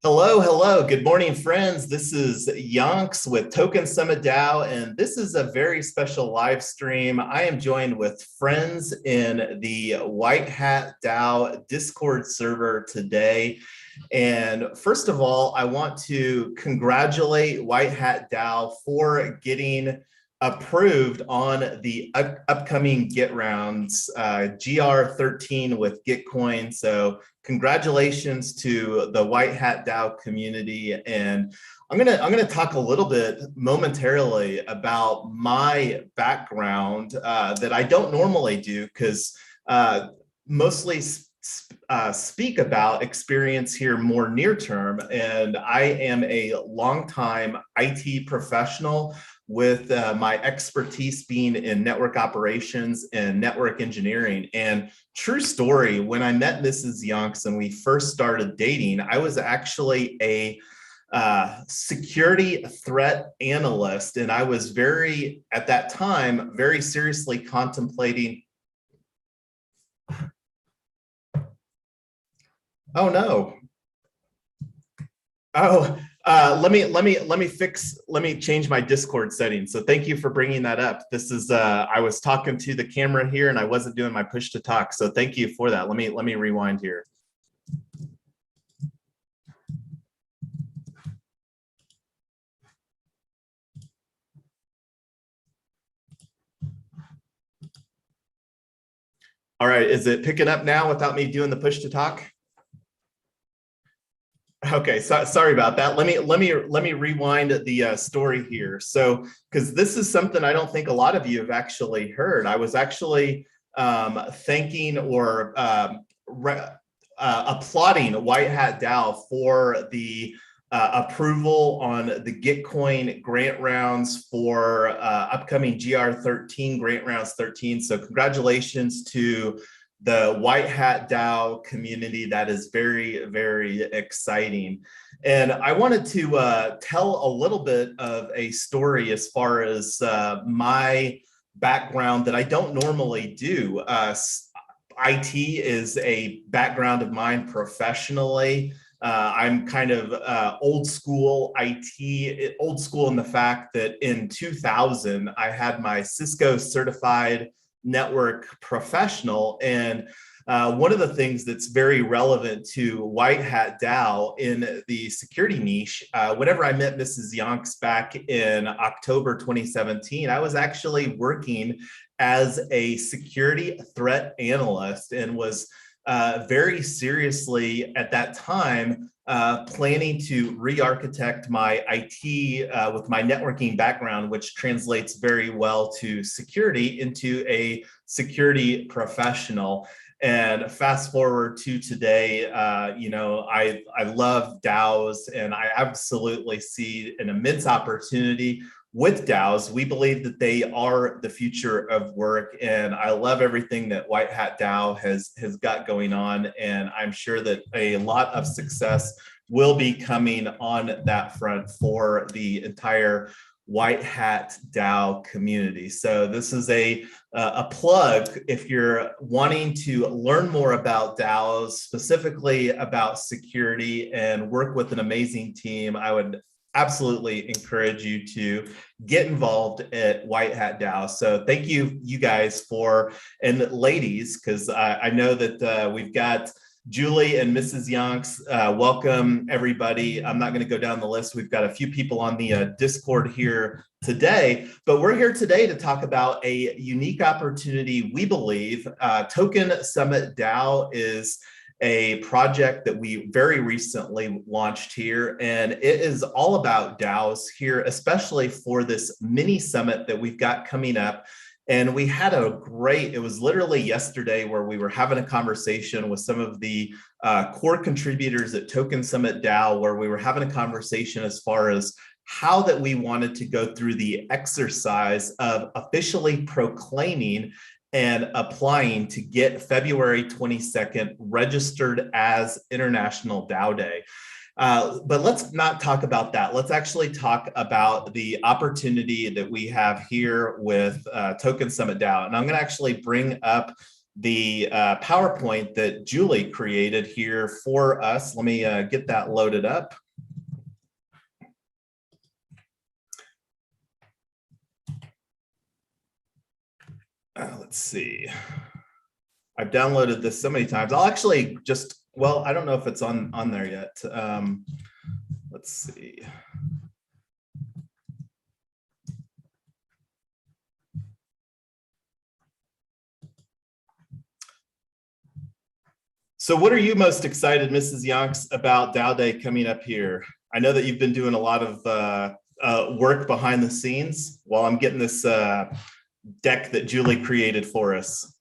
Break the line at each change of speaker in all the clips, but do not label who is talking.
Hello, hello. Good morning, friends. This is Yonks with Token Summit DAO, and this is a very special live stream. I am joined with friends in the White Hat DAO Discord server today. And first of all, I want to congratulate White Hat DAO for getting approved on the upcoming Git rounds, GR13 with Gitcoin. So congratulations to the White Hat DAO community. And I'm gonna talk a little bit momentarily about my background that I don't normally do, because mostly speak about experience here more near term. And I am a longtime IT professional with my expertise being in network operations and network engineering. And true story, when I met Mrs. Yonks and we first started dating, I was actually a security threat analyst. And I was at that time, very seriously contemplating. Oh no. Oh, let me change my Discord settings. So thank you for bringing that up. This is, I was talking to the camera here and I wasn't doing my push to talk. So thank you for that. Let me rewind here. All right, is it picking up now without me doing the push to talk? Okay, so sorry about that. Let me rewind the story here. So, because this is something I don't think a lot of you have actually heard. I was actually thanking or applauding White Hat DAO for the approval on the Gitcoin grant rounds for upcoming GR13 grant rounds 13. So congratulations to the White Hat DAO community. That is very, very exciting. And I wanted to tell a little bit of a story as far as my background that I don't normally do. IT is a background of mine professionally. I'm kind of old school IT, old school in the fact that in 2000, I had my Cisco certified network professional. And one of the things that's very relevant to White Hat DAO in the security niche, whenever I met Mrs. Yonks back in October 2017, I was actually working as a security threat analyst and was very seriously at that time planning to re-architect my IT with my networking background, which translates very well to security, into a security professional. And fast forward to today, you know, I love DAOs and I absolutely see an immense opportunity with DAOs. We believe that they are the future of work, and I love everything that White Hat DAO has got going on, and I'm sure that a lot of success will be coming on that front for the entire White Hat DAO community. So this is a plug if you're wanting to learn more about DAOs, specifically about security, and work with an amazing team. I would absolutely encourage you to get involved at White Hat DAO. So thank you guys for, and ladies, because I know that we've got Julie and Mrs. Yonks. Welcome everybody. I'm not going to go down the list. We've got a few people on the Discord here today, but we're here today to talk about a unique opportunity. We believe Token Summit DAO is a project that we very recently launched here, and it is all about DAOs here, especially for this mini summit that we've got coming up. And we had it was literally yesterday where we were having a conversation with some of the core contributors at Token Summit DAO, where we were having a conversation as far as how that we wanted to go through the exercise of officially proclaiming and applying to get February 22nd registered as International DAO Day. But let's not talk about that. Let's actually talk about the opportunity that we have here with Token Summit DAO. And I'm going to actually bring up the PowerPoint that Julie created here for us. Let me get that loaded up. Let's see. I've downloaded this so many times. I'll actually just, well, I don't know if it's on there yet. Let's see. So what are you most excited, Mrs. Yonks, about DAO Day coming up here? I know that you've been doing a lot of work behind the scenes while I'm getting this deck that Julie created for us.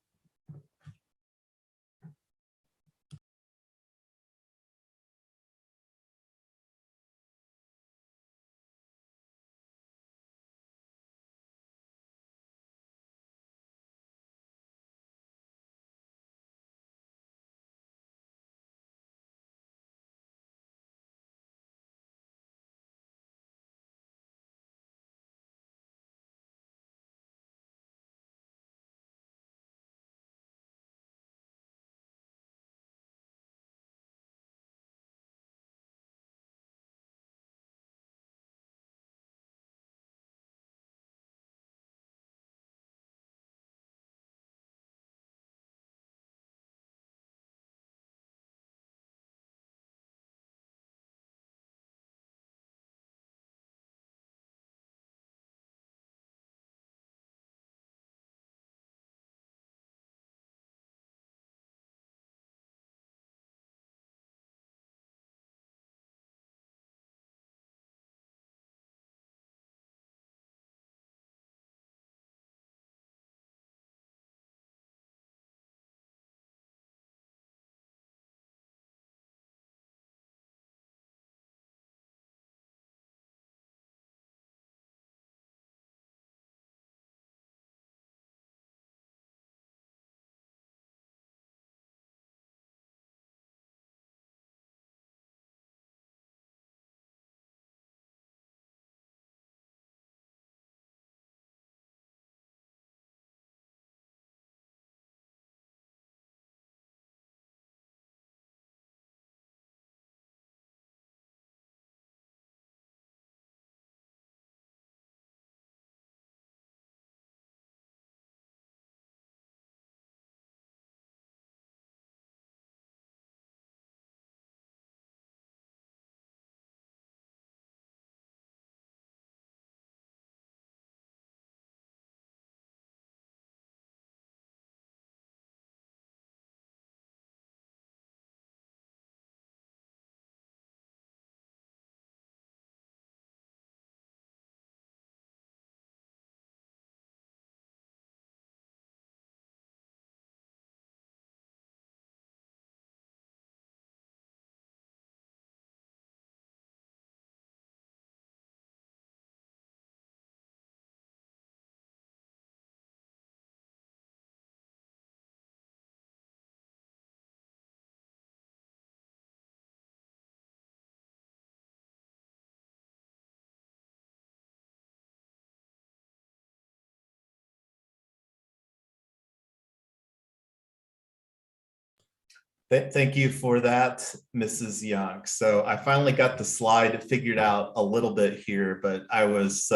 Thank you for that, Mrs. Young. So I finally got the slide figured out a little bit here, but I was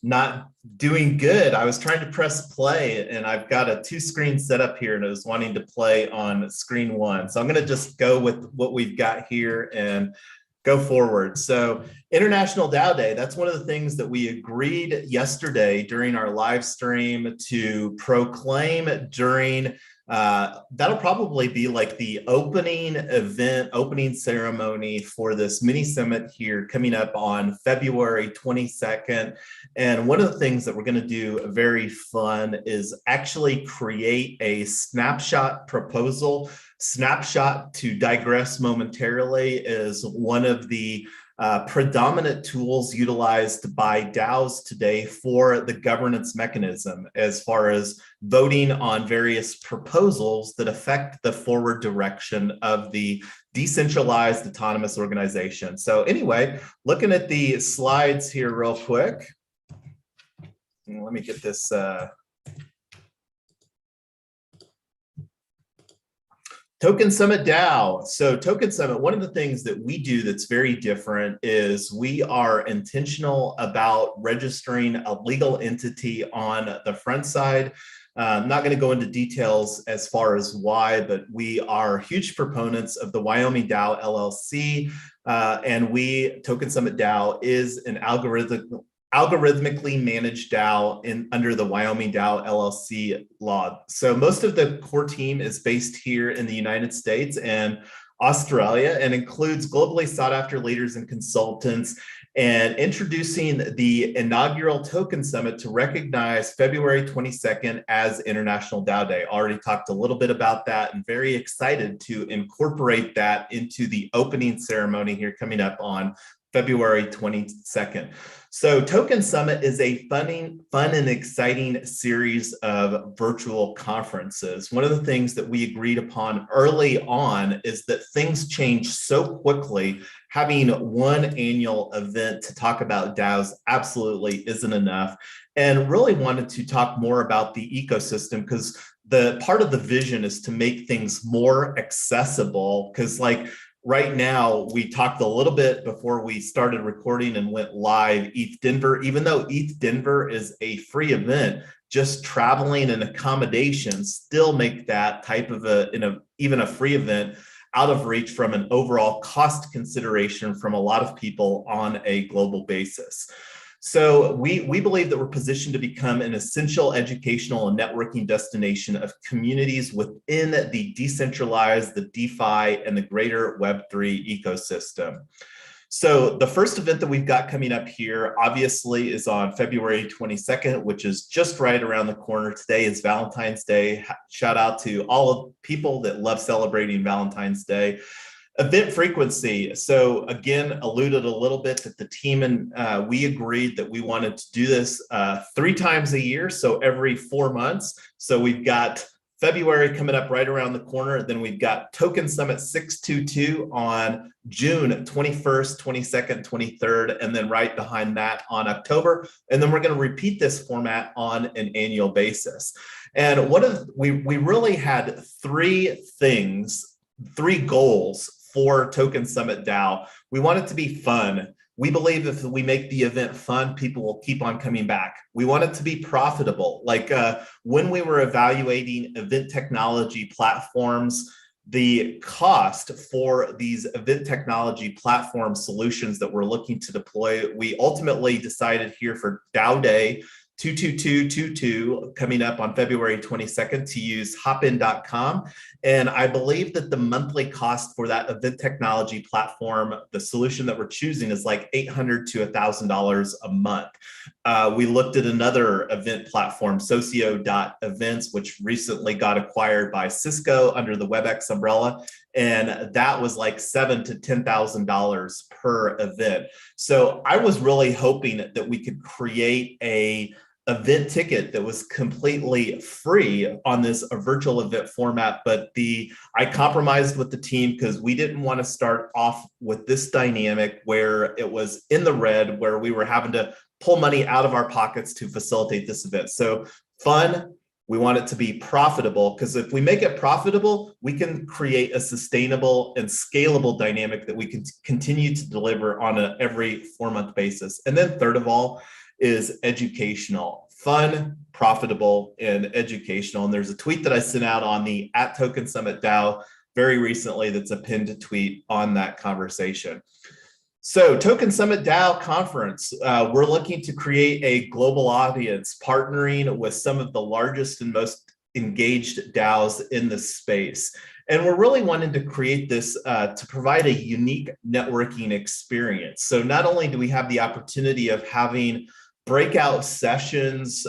not doing good. I was trying to press play and I've got a 2 screen set up here and I was wanting to play on screen 1. So I'm going to just go with what we've got here and go forward. So International DAO Day, that's one of the things that we agreed yesterday during our live stream to proclaim during that'll probably be like the opening event, opening ceremony for this mini summit here coming up on February 22nd. And one of the things that we're going to do very fun is actually create a snapshot proposal. Snapshot, to digress momentarily, is one of the predominant tools utilized by DAOs today for the governance mechanism as far as voting on various proposals that affect the forward direction of the decentralized autonomous organization. So anyway, looking at the slides here real quick. Let me get this Token Summit DAO. So Token Summit, one of the things that we do that's very different is we are intentional about registering a legal entity on the front side. I'm not going to go into details as far as why, but we are huge proponents of the Wyoming DAO LLC. And Token Summit DAO is an algorithmically managed DAO under the Wyoming DAO LLC law. So most of the core team is based here in the United States and Australia and includes globally sought after leaders and consultants, and introducing the inaugural Token Summit to recognize February 22nd as International DAO Day. Already talked a little bit about that and very excited to incorporate that into the opening ceremony here coming up on February 22nd. So Token Summit is a fun and exciting series of virtual conferences. One of the things that we agreed upon early on is that things change so quickly. Having one annual event to talk about DAOs absolutely isn't enough, and really wanted to talk more about the ecosystem, because the part of the vision is to make things more accessible. Because right now, we talked a little bit before we started recording and went live, ETH Denver, even though ETH Denver is a free event, just traveling and accommodations still make that type of even a free event out of reach from an overall cost consideration from a lot of people on a global basis. So we believe that we're positioned to become an essential educational and networking destination of communities within the decentralized, the DeFi, and the greater Web3 ecosystem. So the first event that we've got coming up here, obviously, is on February 22nd, which is just right around the corner. Today is Valentine's Day. Shout out to all of people that love celebrating Valentine's Day. Event frequency. So again, alluded a little bit that the team and we agreed that we wanted to do this 3 times a year, so every 4 months. So we've got February coming up right around the corner. Then we've got Token Summit 622 on June 21st, 22nd, 23rd, and then right behind that on October. And then we're going to repeat this format on an annual basis. And we really had 3 goals for Token Summit DAO. We want it to be fun. We believe if we make the event fun, people will keep on coming back. We want it to be profitable. When we were evaluating event technology platforms, the cost for these event technology platform solutions that we're looking to deploy, we ultimately decided here for DAO Day 22222 coming up on February 22nd to use hopin.com. And I believe that the monthly cost for that event technology platform, the solution that we're choosing, is like $800 to $1,000 a month. We looked at another event platform, Socio.events, which recently got acquired by Cisco under the WebEx umbrella. And that was like $7,000 to $10,000 per event. So I was really hoping that we could create a event ticket that was completely free on this virtual event format, but I compromised with the team because we didn't want to start off with this dynamic where it was in the red, where we were having to pull money out of our pockets to facilitate this event. So fun. We want it to be profitable, because if we make it profitable, we can create a sustainable and scalable dynamic that we can continue to deliver on an every 4-month basis. And then third of all is educational, fun, profitable, and educational. And there's a tweet that I sent out on the @Token Summit DAO very recently that's a pinned tweet on that conversation. So Token Summit DAO conference, we're looking to create a global audience, partnering with some of the largest and most engaged DAOs in the space. And we're really wanting to create this to provide a unique networking experience. So not only do we have the opportunity of having breakout sessions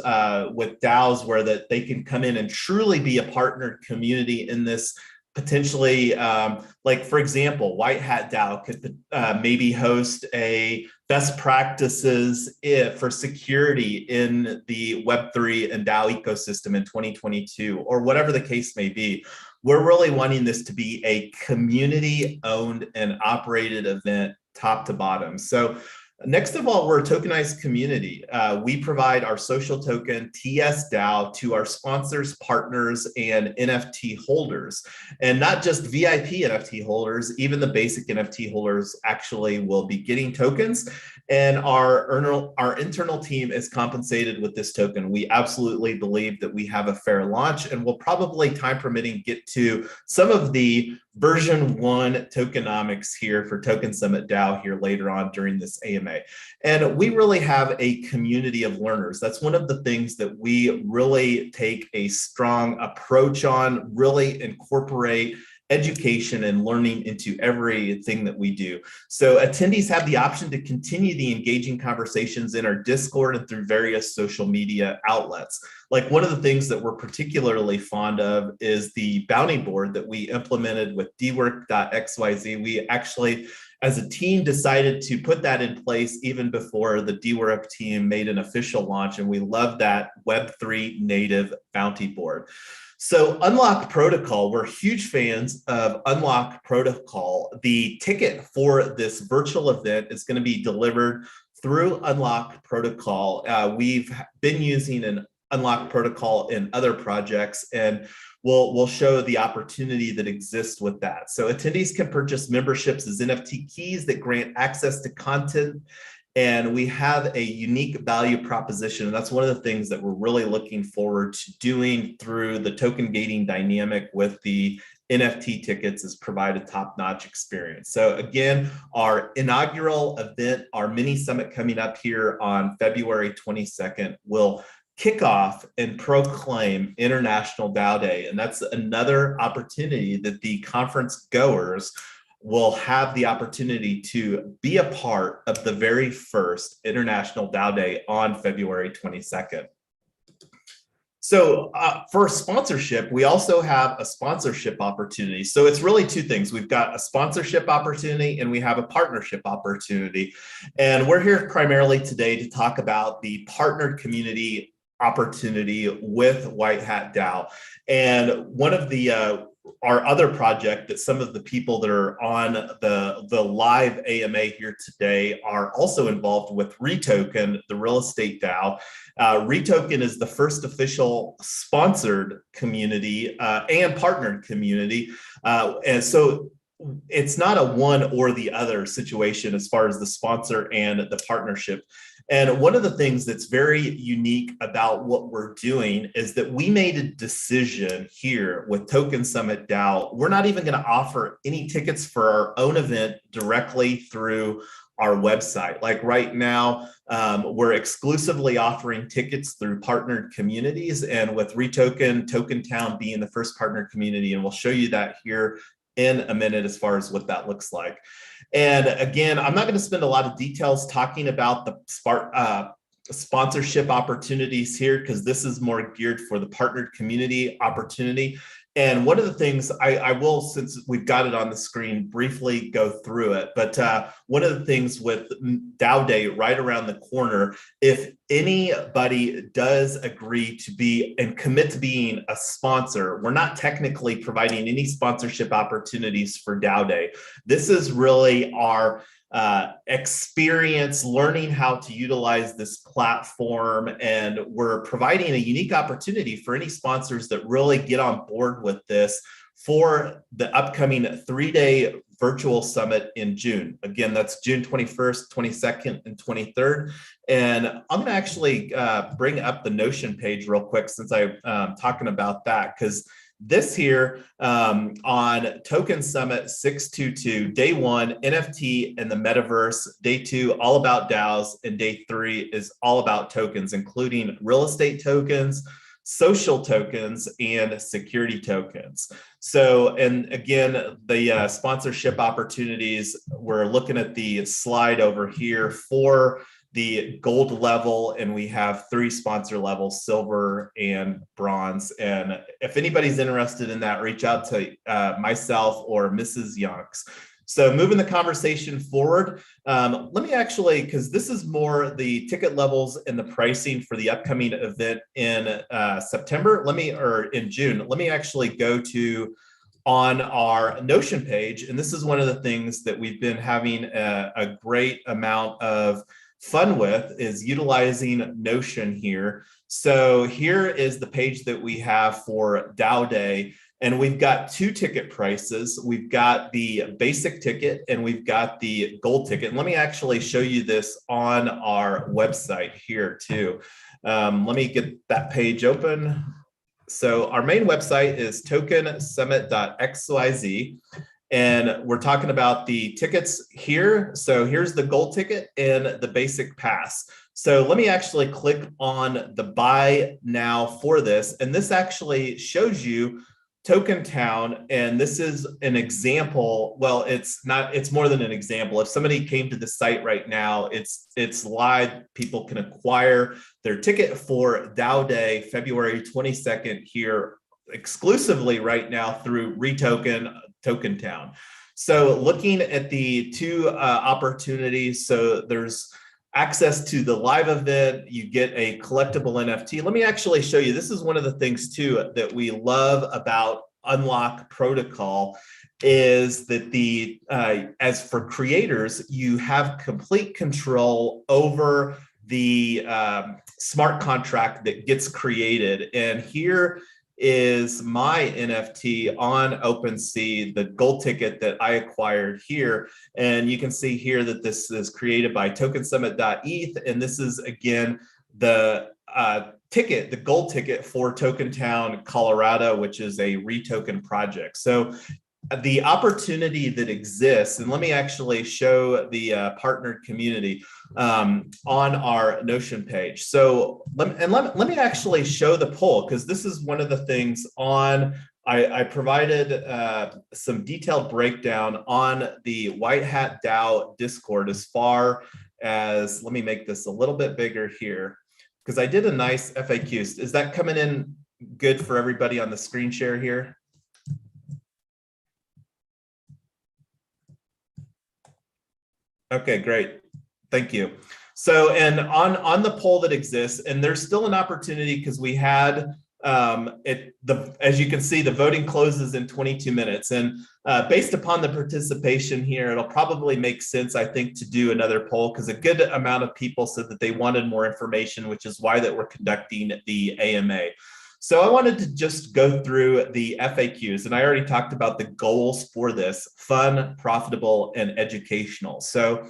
with DAOs where that they can come in and truly be a partnered community in this. Potentially, for example, White Hat DAO could maybe host a best practices for security in the Web3 and DAO ecosystem in 2022, or whatever the case may be. We're really wanting this to be a community-owned and operated event, top to bottom. So Next of all, we're a tokenized community. We provide our social token TS DAO to our sponsors, partners, and NFT holders. And not just VIP NFT holders, even the basic NFT holders actually will be getting tokens. And our internal team is compensated with this token. We absolutely believe that we have a fair launch, and we'll probably, time permitting, get to some of the version 1 tokenomics here for Token Summit DAO here later on during this AMA. And we really have a community of learners. That's one of the things that we really take a strong approach on, really incorporate education and learning into everything that we do. So attendees have the option to continue the engaging conversations in our Discord and through various social media outlets. Like, one of the things that we're particularly fond of is the bounty board that we implemented with dwork.xyz. We actually, as a team, decided to put that in place even before the dwork team made an official launch, and we love that Web3 native bounty board. So Unlock Protocol, we're huge fans of Unlock Protocol. The ticket for this virtual event is going to be delivered through Unlock Protocol. We've been using an Unlock Protocol in other projects, and we'll show the opportunity that exists with that. So attendees can purchase memberships as NFT keys that grant access to content. And we have a unique value proposition. And that's one of the things that we're really looking forward to doing through the token gating dynamic with the NFT tickets, is provide a top-notch experience. So again, our inaugural event, our mini summit coming up here on February 22nd, will kick off and proclaim International DAO Day. And that's another opportunity that the conference goers will have the opportunity to be a part of the very first International DAO Day on February 22nd. So for sponsorship, we also have a sponsorship opportunity. So it's really two things. We've got a sponsorship opportunity and we have a partnership opportunity. And we're here primarily today to talk about the partnered community opportunity with White Hat DAO. And one of the our other project that some of the people that are on the live AMA here today are also involved with Retoken, the real estate DAO. Retoken is the first official sponsored community and partnered community. And so it's not a one or the other situation as far as the sponsor and the partnership. And one of the things that's very unique about what we're doing is that we made a decision here with Token Summit DAO. We're not even going to offer any tickets for our own event directly through our website. Like right now, we're exclusively offering tickets through partnered communities, and with Retoken, Token Town being the first partner community, and we'll show you that here in a minute as far as what that looks like. And again, I'm not going to spend a lot of details talking about the sponsorship opportunities here, because this is more geared for the partnered community opportunity. And one of the things I will, since we've got it on the screen, briefly go through it. But one of the things with DAO Day right around the corner, if anybody does agree to be and commit to being a sponsor, we're not technically providing any sponsorship opportunities for DAO Day. This is really our experience learning how to utilize this platform, and we're providing a unique opportunity for any sponsors that really get on board with this for the upcoming 3-day virtual summit in June. Again, that's June 21st, 22nd, and 23rd. And I'm going to actually bring up the Notion page real quick, since I'm talking about that, because this here on Token Summit 622, day 1, NFT and the metaverse, day 2, all about DAOs, and day 3 is all about tokens, including real estate tokens, social tokens, and security tokens. So, and again, the sponsorship opportunities, we're looking at the slide over here for the gold level, and we have 3 sponsor levels, silver and bronze. And if anybody's interested in that, reach out to myself or Mrs. Yonks. So moving the conversation forward, let me actually, because this is more the ticket levels and the pricing for the upcoming event in September, or in June, let me actually go to on our Notion page. And this is one of the things that we've been having a great amount of fun with, is utilizing Notion here. So here is the page that we have for DAO Day. And we've got two ticket prices. We've got the basic ticket and we've got the gold ticket. And let me actually show you this on our website here too. Let me get that page open. So our main website is tokensummit.xyz. And we're talking about the tickets here. So here's the gold ticket and the basic pass. So let me actually click on the buy now for this. And this actually shows you Token Town, and this is an example. Well, it's not, it's more than an example. If somebody came to the site right now, it's live. People can acquire their ticket for DAO Day, February 22nd here exclusively right now through Retoken Token Town. So looking at the two opportunities, so there's access to the live event, you get a collectible NFT. Let me actually show you. This is one of the things too that we love about Unlock Protocol, is that the as for creators, you have complete control over the smart contract that gets created. And here is my NFT on OpenSea, the gold ticket that I acquired here. And you can see here that this is created by tokensummit.eth. And this is, again, the ticket, the gold ticket for Token Town, Colorado, which is a Retoken project. So the opportunity that exists, and let me actually show the partnered community on our Notion page. So let me actually show the poll, because this is one of the things on, I provided some detailed breakdown on the White Hat DAO Discord as far as, let me make this a little bit bigger here, because I did a nice FAQ. Is that coming in good for everybody on the screen share here? Okay, great. Thank you. So, and on the poll that exists, and there's still an opportunity, because we had as you can see, the voting closes in 22 minutes. And based upon the participation here, it'll probably make sense, I think, to do another poll, because a good amount of people said that they wanted more information, which is why that we're conducting the AMA. So I wanted to just go through the FAQs, and I already talked about the goals for this: fun, profitable, and educational. So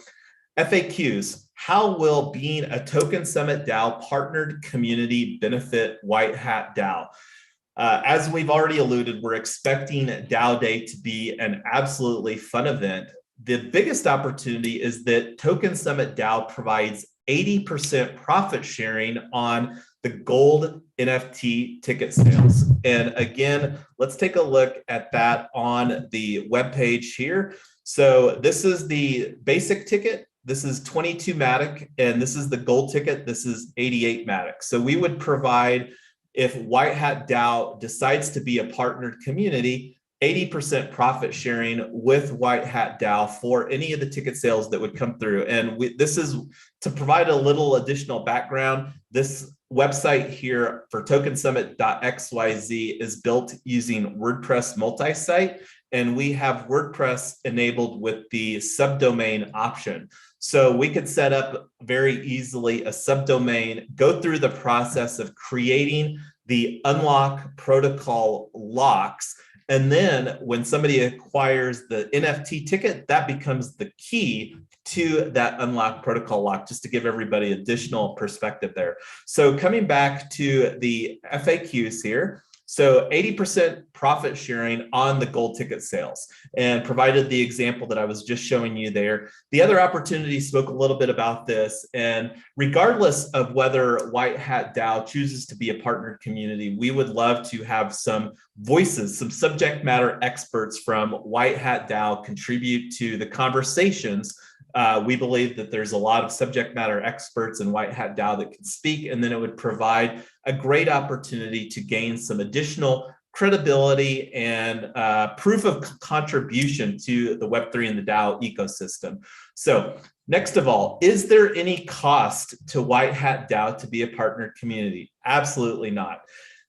FAQs: how will being a Token Summit DAO partnered community benefit White Hat DAO? As we've already alluded, we're expecting DAO Day to be an absolutely fun event. The biggest opportunity is that Token Summit DAO provides 80% profit sharing on the gold NFT ticket sales. And again, let's take a look at that on the webpage here. So this is the basic ticket. This is 22 Matic, and this is the gold ticket. This is 88 Matic. So we would provide, if White Hat DAO decides to be a partnered community, 80% profit sharing with White Hat DAO for any of the ticket sales that would come through. And this is to provide a little additional background. This website here for tokensummit.xyz is built using WordPress multi-site, and we have WordPress enabled with the subdomain option. So we could set up very easily a subdomain, go through the process of creating the Unlock Protocol locks, and then when somebody acquires the NFT ticket, that becomes the key to that Unlock Protocol lock, just to give everybody additional perspective there. So coming back to the FAQs here, so 80% profit sharing on the gold ticket sales, and provided the example that I was just showing you there. The other opportunity spoke a little bit about this, and regardless of whether White Hat DAO chooses to be a partnered community, we would love to have some voices, some subject matter experts from White Hat DAO contribute to the conversations. We believe that there's a lot of subject matter experts in White Hat DAO that can speak, and then it would provide a great opportunity to gain some additional credibility and proof of contribution to the Web3 and the DAO ecosystem. So next of all, is there any cost to White Hat DAO to be a partnered community? Absolutely not.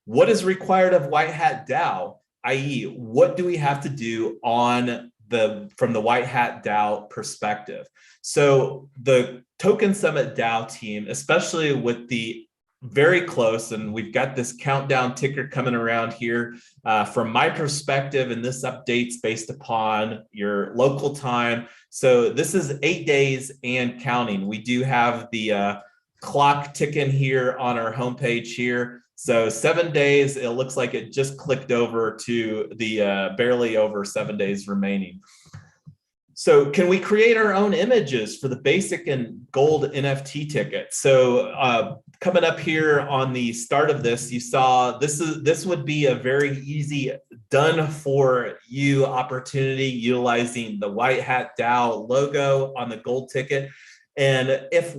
What is required of White Hat DAO i.e., what do we have to do from the White Hat DAO perspective? So the Token Summit DAO team, especially with the very close, and we've got this countdown ticker coming around here. From my perspective, and this updates based upon your local time. So this is 8 days and counting. We do have the clock ticking here on our homepage here. So 7 days, it looks like it just clicked over to the barely over 7 days remaining. So can we create our own images for the basic and gold NFT ticket? So coming up here on the start of this, you saw this would be a very easy done for you opportunity utilizing the White Hat DAO logo on the gold ticket. And if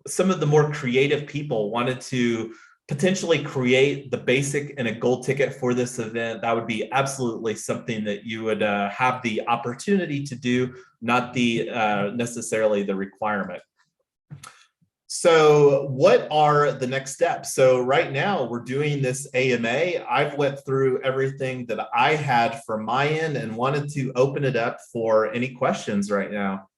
some of the more creative people wanted to potentially create the basic and a gold ticket for this event, that would be absolutely something that you would have the opportunity to do, not the necessarily the requirement. So what are the next steps? So right now we're doing this AMA. I've went through everything that I had from my end and wanted to open it up for any questions right now.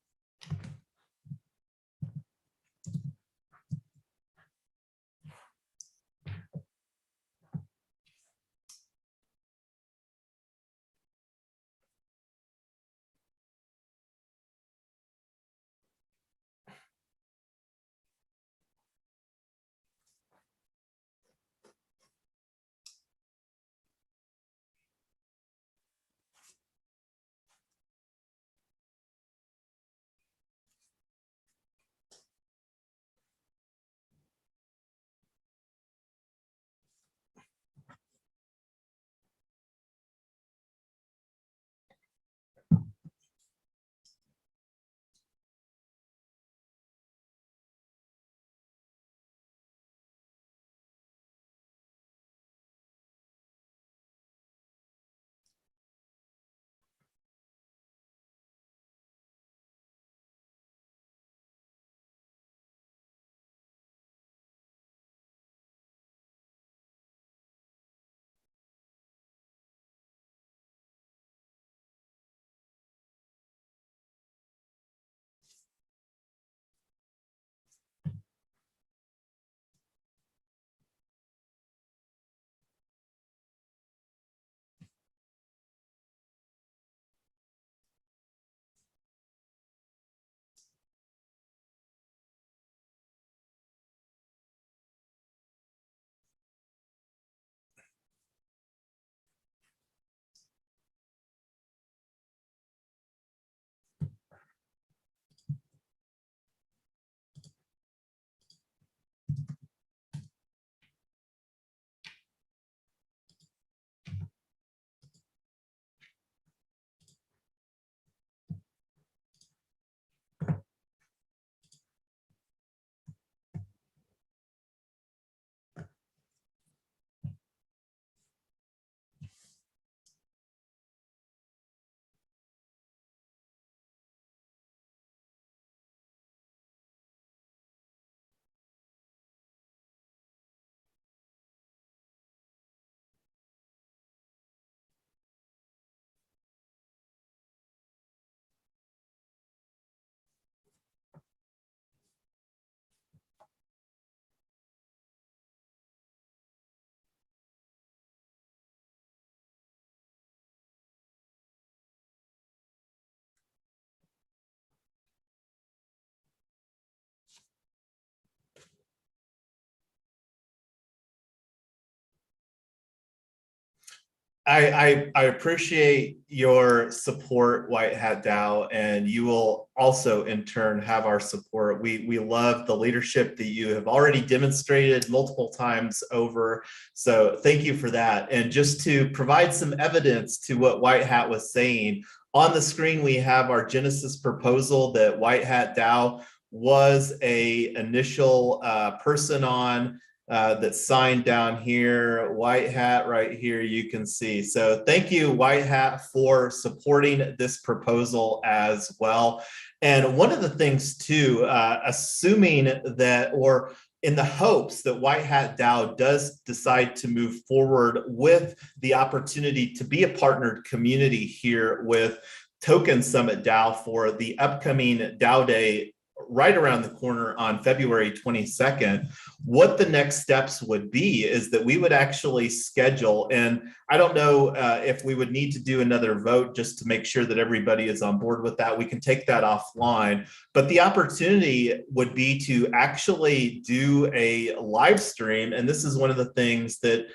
I appreciate your support, White Hat DAO, and you will also in turn have our support. We love the leadership that you have already demonstrated multiple times over. So thank you for that. And just to provide some evidence to what White Hat was saying, on the screen we have our Genesis proposal that White Hat DAO was a initial person on. That signed down here, White Hat right here, you can see. So thank you, White Hat, for supporting this proposal as well. And one of the things too, assuming that, or in the hopes that White Hat DAO does decide to move forward with the opportunity to be a partnered community here with Token Summit DAO for the upcoming DAO Day right around the corner on February 22nd, what the next steps would be is that we would actually schedule, and I don't know if we would need to do another vote just to make sure that everybody is on board with that. We can take that offline, but the opportunity would be to actually do a live stream. And this is one of the things that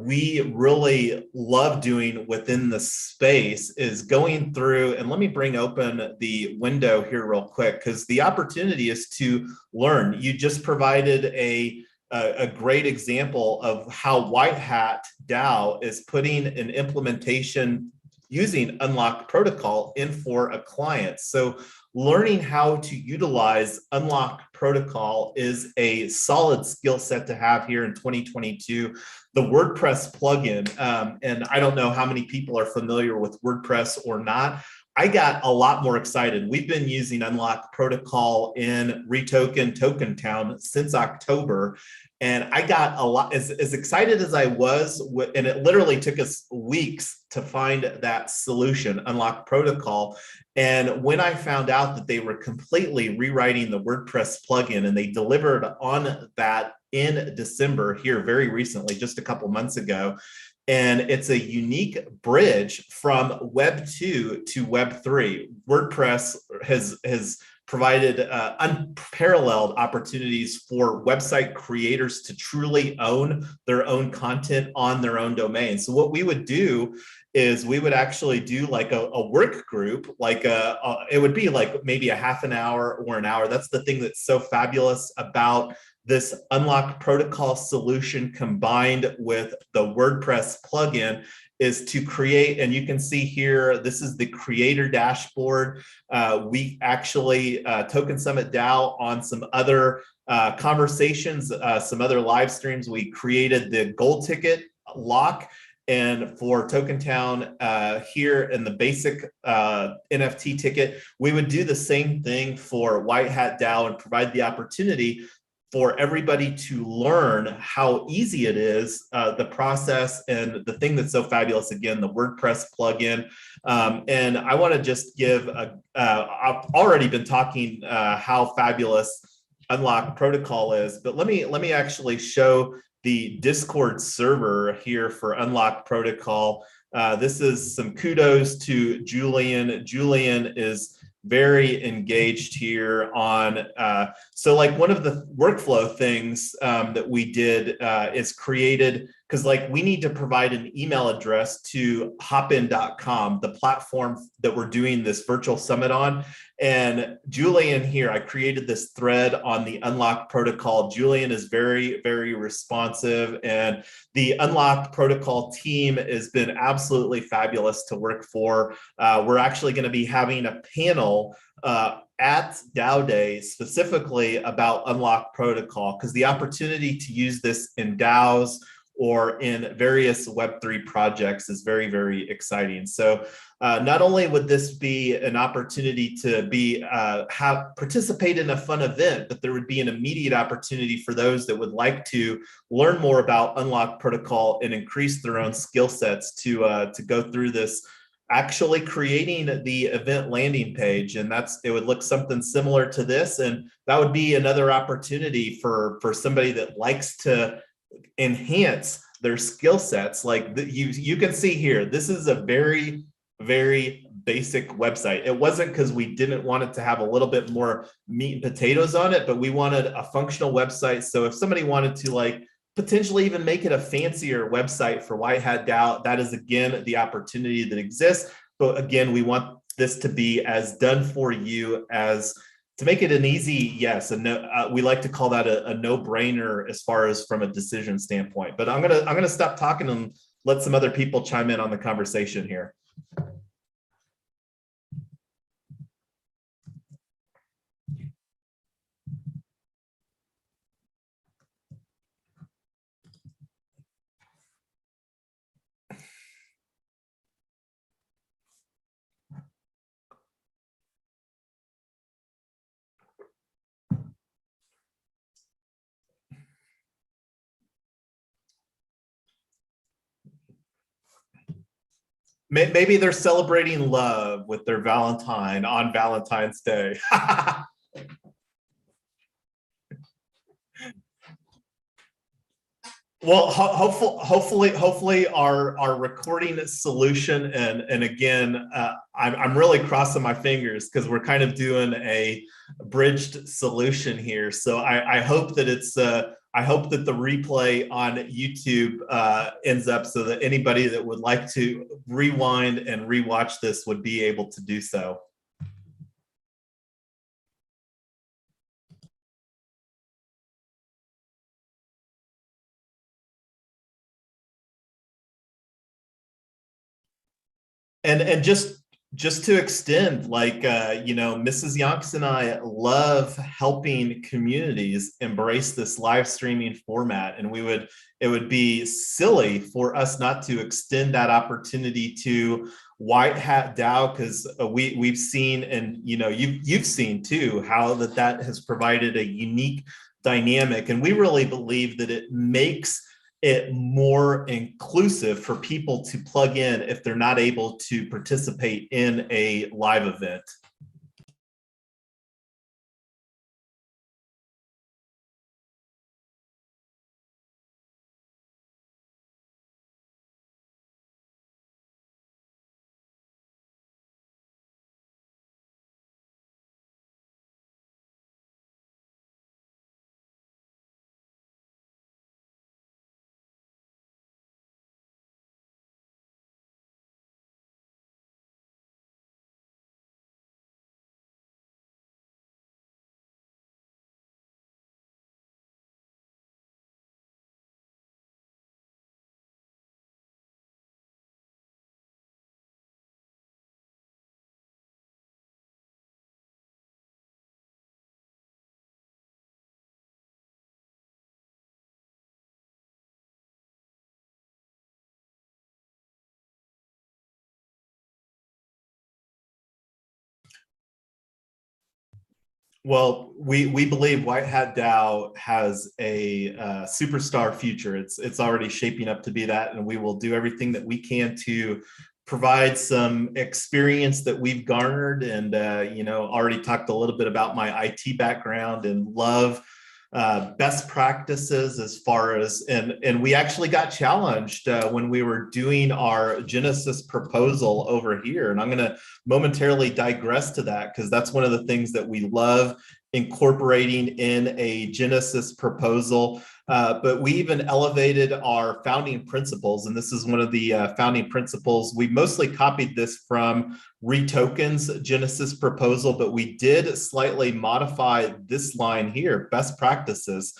we really love doing within the space is going through, and let me bring open the window here real quick, because the opportunity is to learn. You just provided a great example of how White Hat DAO is putting an implementation using Unlock Protocol in for a client. So learning how to utilize Unlock Protocol is a solid skill set to have here in 2022. The WordPress plugin, and I don't know how many people are familiar with WordPress or not. I got a lot more excited. We've been using Unlock Protocol in Retoken Token Town since October. And I got a lot, as excited as I was, and it literally took us weeks to find that solution, Unlock Protocol. And when I found out that they were completely rewriting the WordPress plugin and they delivered on that in December here very recently, just a couple months ago, and it's a unique bridge from Web 2 to Web 3. WordPress has provided unparalleled opportunities for website creators to truly own their own content on their own domain. So what we would do is we would actually do like a work group, like it would be like maybe a half an hour or an hour. That's the thing that's so fabulous about this Unlock Protocol solution combined with the WordPress plugin is to create, and you can see here, this is the creator dashboard. We actually, Token Summit DAO on some other conversations, some other live streams, we created the gold ticket lock. And for Token Town here in the basic NFT ticket, we would do the same thing for White Hat DAO and provide the opportunity for everybody to learn how easy it is, the process, and the thing that's so fabulous, again, the WordPress plugin. And I want to just give, I've already been talking how fabulous Unlock Protocol is, but let me actually show the Discord server here for Unlock Protocol. This is some kudos to Julian. Julian is very engaged here on, so like one of the workflow things that we did is created, because like we need to provide an email address to hopin.com, the platform that we're doing this virtual summit on. And Julian here, I created this thread on the Unlock Protocol. Julian is very, very responsive, and the Unlock Protocol team has been absolutely fabulous to work for. We're actually going to be having a panel at DAO Day specifically about Unlock Protocol, because the opportunity to use this in DAOs or in various Web3 projects is very, very exciting. So not only would this be an opportunity to be participate in a fun event, but there would be an immediate opportunity for those that would like to learn more about Unlock Protocol and increase their own skill sets to go through this, actually creating the event landing page. And it would look something similar to this. And that would be another opportunity for somebody that likes to enhance their skill sets. Like you can see here, this is a very, very basic website. It wasn't because we didn't want it to have a little bit more meat and potatoes on it, but we wanted a functional website. So if somebody wanted to like potentially even make it a fancier website for White Hat DAO, that is again the opportunity that exists. But again, we want this to be as done for you as to make it an easy yes. And no, we like to call that a no-brainer as far as from a decision standpoint. But I'm gonna stop talking and let some other people chime in on the conversation here. Maybe they're celebrating love with their Valentine on Valentine's Day. Well, hopefully, our recording solution, and again, I'm really crossing my fingers because we're kind of doing a bridged solution here. So I hope that I hope that the replay on YouTube ends up so that anybody that would like to rewind and rewatch this would be able to do so. And just to extend, like Mrs. Yonks and I love helping communities embrace this live streaming format, and it would be silly for us not to extend that opportunity to White Hat DAO, because we've seen, and you've seen too, how that has provided a unique dynamic, and we really believe that it makes it more inclusive for people to plug in if they're not able to participate in a live event. Well, we believe White Hat DAO has a superstar future. It's already shaping up to be that, and we will do everything that we can to provide some experience that we've garnered. And already talked a little bit about my IT background and love best practices as far as, and we actually got challenged when we were doing our Genesis proposal over here, and I'm going to momentarily digress to that because that's one of the things that we love incorporating in a Genesis proposal. But we even elevated our founding principles, and this is one of the founding principles. We mostly copied this from Retoken's Genesis proposal, but we did slightly modify this line here: best practices.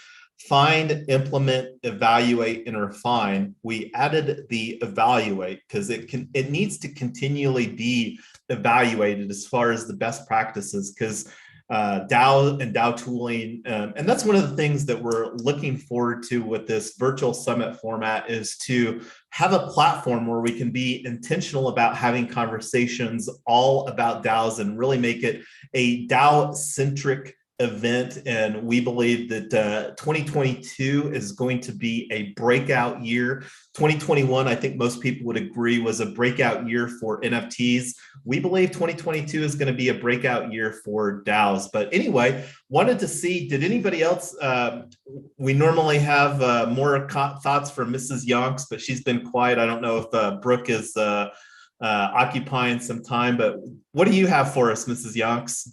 Find, implement, evaluate, and refine. We added the evaluate because it needs to continually be evaluated as far as the best practices, because DAO and DAO tooling. And that's one of the things that we're looking forward to with this virtual summit format, is to have a platform where we can be intentional about having conversations all about DAOs and really make it a DAO-centric event. And we believe that 2022 is going to be a breakout year. 2021, I think most people would agree, was a breakout year for NFTs. We believe 2022 is going to be a breakout year for DAOs. But anyway, wanted to see, did anybody else, we normally have more thoughts from Mrs. Yonks, but she's been quiet. I don't know if Brooke is occupying some time, but what do you have for us, Mrs. Yonks?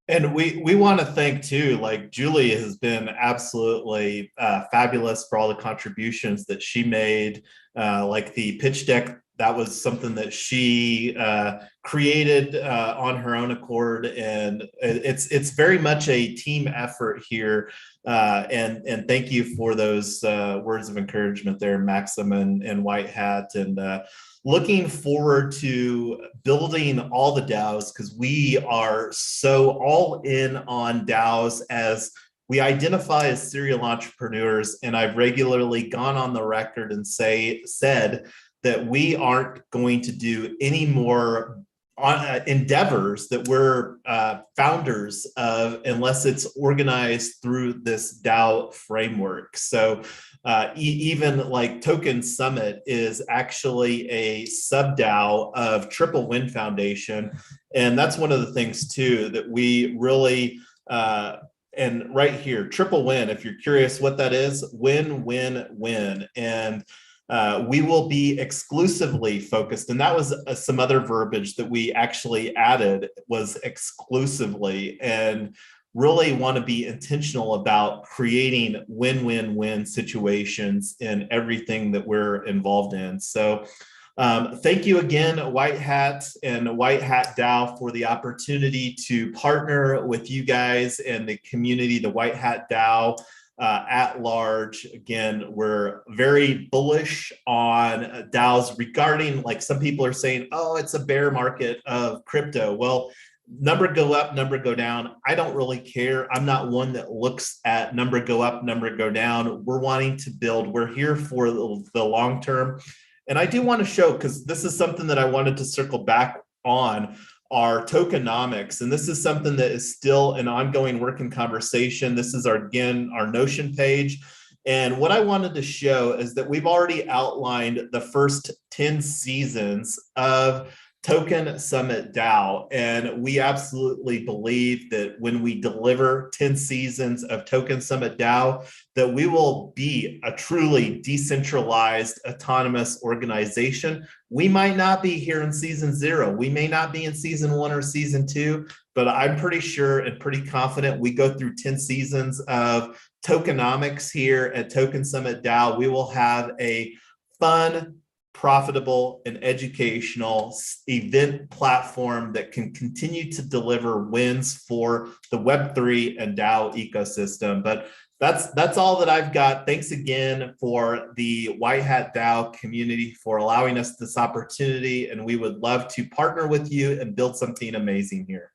And we want to thank too, like Julie has been absolutely fabulous for all the contributions that she made. Like the pitch deck, that was something that she created on her own accord, and it's very much a team effort here. And thank you for those words of encouragement there, Maxim and White Hat, and looking forward to building all the DAOs because we are so all in on DAOs as we identify as serial entrepreneurs. And I've regularly gone on the record and said that we aren't going to do any more endeavors that we're founders of unless it's organized through this DAO framework. So even like Token Summit is actually a sub DAO of Triple Win Foundation. And that's one of the things too that we really and right here, Triple Win, if you're curious what that is, win, win, win. And we will be exclusively focused, and that was some other verbiage that we actually added was exclusively, and really want to be intentional about creating win-win-win situations in everything that we're involved in. So thank you again, White Hat and White Hat DAO, for the opportunity to partner with you guys and the community, the White Hat DAO at large. Again, we're very bullish on DAOs regarding, like some people are saying, oh, it's a bear market of crypto. Well, number go up, number go down. I don't really care. I'm not one that looks at number go up, number go down. We're wanting to build. We're here for the long term. And I do want to show, because this is something that I wanted to circle back on, our tokenomics. And this is something that is still an ongoing work in conversation. This is again, our Notion page. And what I wanted to show is that we've already outlined the first 10 seasons of Token Summit DAO. And we absolutely believe that when we deliver 10 seasons of Token Summit DAO, that we will be a truly decentralized, autonomous organization. We might not be here in season 0. We may not be in season 1 or season 2, but I'm pretty sure and pretty confident we go through 10 seasons of tokenomics here at Token Summit DAO. We will have a fun, profitable, and educational event platform that can continue to deliver wins for the Web3 and DAO ecosystem. But that's all that I've got. Thanks again for the White Hat DAO community for allowing us this opportunity, and we would love to partner with you and build something amazing here.